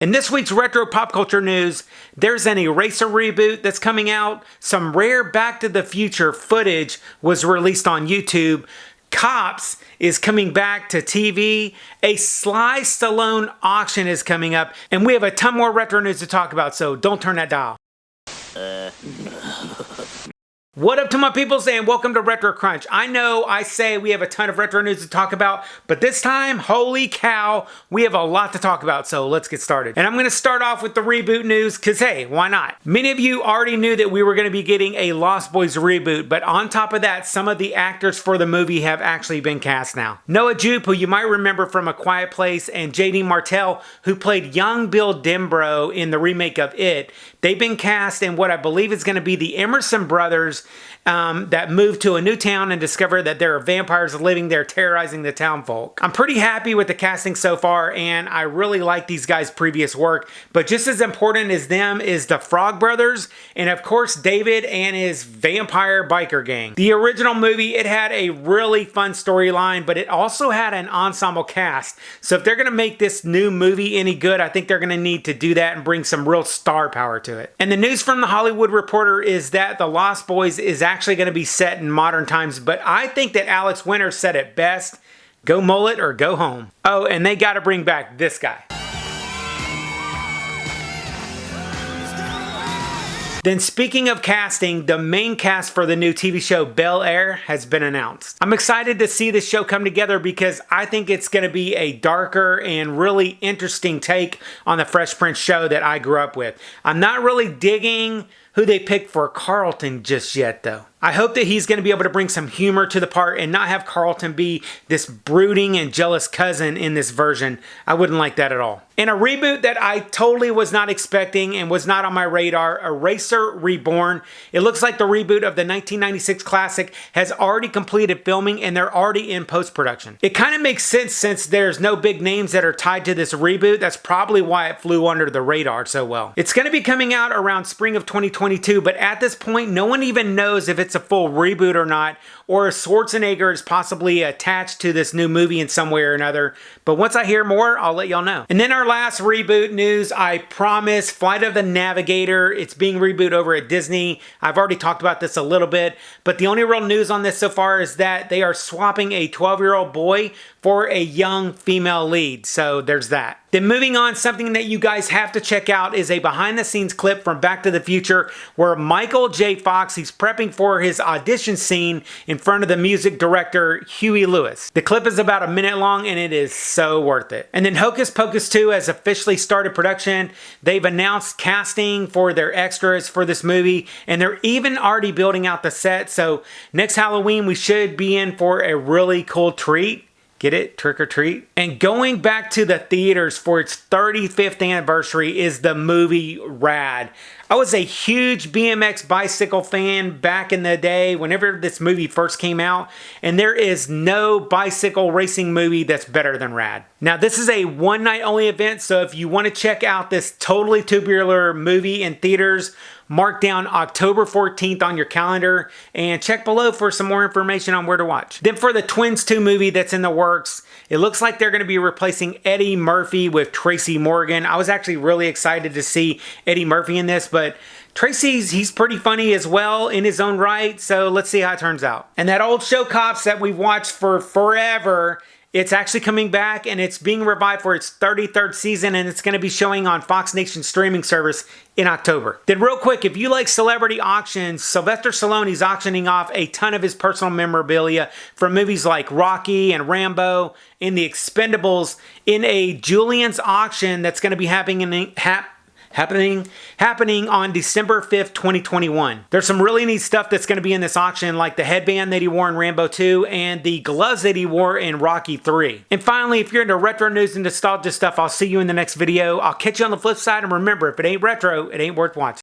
In this week's retro pop culture news, there's an Eraser reboot that's coming out. Some rare Back to the Future footage was released on YouTube. Cops is coming back to TV. A Sly Stallone auction is coming up. And we have a ton more retro news to talk about, so don't turn that dial. What up to my peoples, and welcome to Retro Crunch. I know I say we have a ton of retro news to talk about, but this time, holy cow, we have a lot to talk about, so let's get started. And I'm going to start off with the reboot news, because hey, why not? Many of you already knew that we were going to be getting a Lost Boys reboot, but on top of that, some of the actors for the movie have actually been cast now. Noah Jupe, who you might remember from A Quiet Place, and Jaeden Martell, who played young Bill Denbrough in the remake of It, they've been cast in what I believe is going to be the Emerson brothers that moved to a new town and discover that there are vampires living there terrorizing the town folk. I'm pretty happy with the casting so far, and I really like these guys' previous work, but just as important as them is the Frog Brothers, and of course David and his vampire biker gang. The original movie, it had a really fun storyline, but it also had an ensemble cast, so if they're going to make this new movie any good, I think they're going to need to do that and bring some real star power to it. And the news from The Hollywood Reporter is that The Lost Boys is actually going to be set in modern times, but I think that Alex Winter said it best: go mullet or go home. Oh, and they got to bring back this guy. Then speaking of casting, the main cast for the new TV show Bel Air has been announced. I'm excited to see this show come together because I think it's going to be a darker and really interesting take on the Fresh Prince show that I grew up with. I'm not really digging who they picked for Carlton just yet though. I hope that he's going to be able to bring some humor to the part and not have Carlton be this brooding and jealous cousin in this version. I wouldn't like that at all. In a reboot that I totally was not expecting and was not on my radar, Eraser Reborn. It looks like the reboot of the 1996 classic has already completed filming and they're already in post-production. It kind of makes sense since there's no big names that are tied to this reboot. That's probably why it flew under the radar so well. It's going to be coming out around spring of 2022, but at this point, no one even knows if it's a full reboot or not, or if Schwarzenegger is possibly attached to this new movie in some way or another. But once I hear more, I'll let y'all know. And then our last reboot news, I promise, Flight of the Navigator. It's being rebooted over at Disney. I've already talked about this a little bit, but the only real news on this so far is that they are swapping a 12-year-old boy for a young female lead. So there's that. Then moving on, something that you guys have to check out is a behind-the-scenes clip from Back to the Future where Michael J. Fox, he's prepping for his audition scene in front of the music director Huey Lewis. The clip is about a minute long and it is so worth it. And then Hocus Pocus 2 has officially started production. They've announced casting for their extras for this movie and they're even already building out the set. So next Halloween we should be in for a really cool treat. Get it? Trick or treat? And going back to the theaters for its 35th anniversary is the movie Rad. I was a huge BMX bicycle fan back in the day whenever this movie first came out, and there is no bicycle racing movie that's better than Rad. Now this is a one night only event, so if you want to check out this totally tubular movie in theaters, mark down October 14th on your calendar and check below for some more information on where to watch. Then for the Twins 2 movie that's in the works, it looks like they're going to be replacing Eddie Murphy with Tracy Morgan. I was actually really excited to see Eddie Murphy in this, but he's pretty funny as well in his own right, so let's see how it turns out. And that old show Cops that we've watched for forever, it's actually coming back and it's being revived for its 33rd season and it's going to be showing on Fox Nation streaming service in October. Then real quick, if you like celebrity auctions, Sylvester Stallone, he's auctioning off a ton of his personal memorabilia from movies like Rocky and Rambo and The Expendables in a Julian's auction that's going to be happening on December 5th, 2021. There's some really neat stuff that's going to be in this auction, like the headband that he wore in Rambo 2 and the gloves that he wore in Rocky 3. And finally, if you're into retro news and nostalgia stuff, I'll see you in the next video. I'll catch you on the flip side, and remember, if it ain't retro, it ain't worth watching.